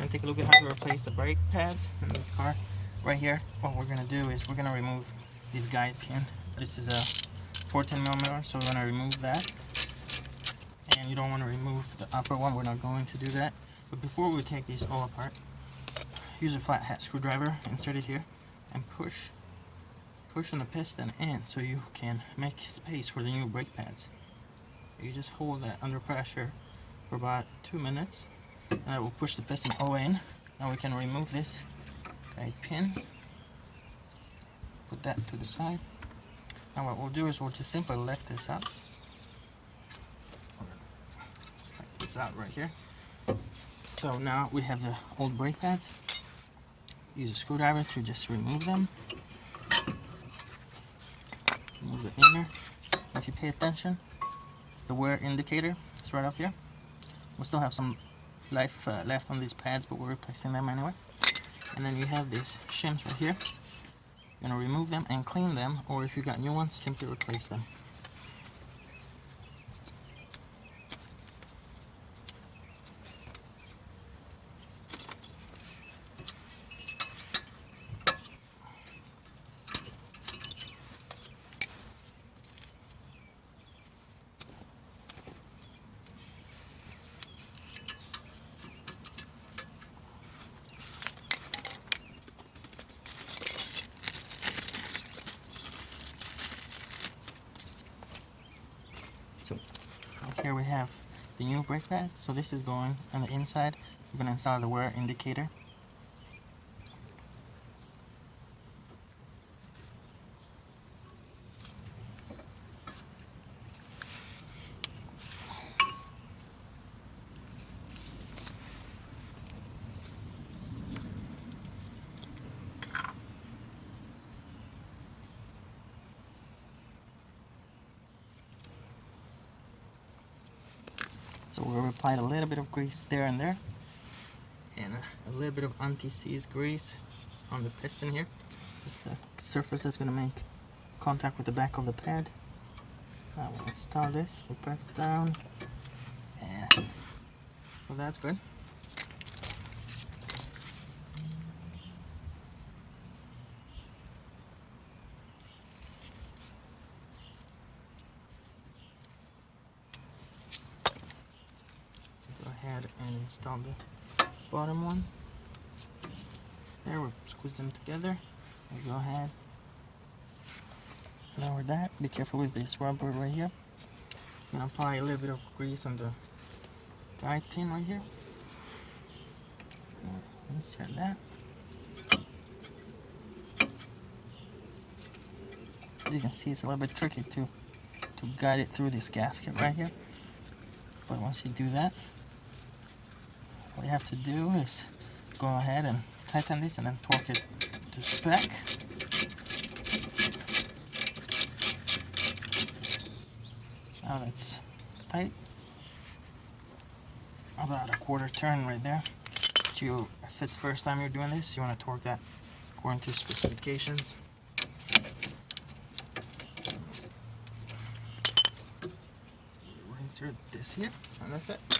and take a look at how to replace the brake pads in this car. Right here, what we're going to do is we're going to remove this guide pin. This is a 410mm, so we're going to remove that. And you don't want to remove the upper one, we're not going to do that. But before we take these all apart, use a flat head screwdriver, insert it here, and push on the piston in so you can make space for the new brake pads. You just hold that under pressure for about 2 minutes, and that will push the piston all in. Now we can remove this guide pin, put that to the side. Now what we'll do is we'll just simply lift this up. Slide this out right here. So now we have the old brake pads. Use a screwdriver to just remove them. Remove the inner. If you pay attention, the wear indicator is right up here. We still have some life left on these pads, but we're replacing them anyway. And then you have these shims right here. You're going to remove them and clean them, or if you got new ones, simply replace them. So here we have the new brake pad. So this is going on the inside. We're going to install the wear indicator. So we'll apply a little bit of grease there and there, and a little bit of anti-seize grease on the piston here. It's the surface that's going to make contact with the back of the pad. Now we'll install this, we'll press down, and so that's good. Ahead and install the bottom one. There, we'll squeeze them together. We go ahead, lower that. Be careful with this rubber right here. I'm gonna apply a little bit of grease on the guide pin right here. Insert that. As you can see, it's a little bit tricky to guide it through this gasket right here. But once you do that, what you have to do is go ahead and tighten this and then torque it to spec. Now that's tight. About a quarter turn right there. If it's the first time you're doing this, you want to torque that according to specifications. We'll insert this here, and that's it.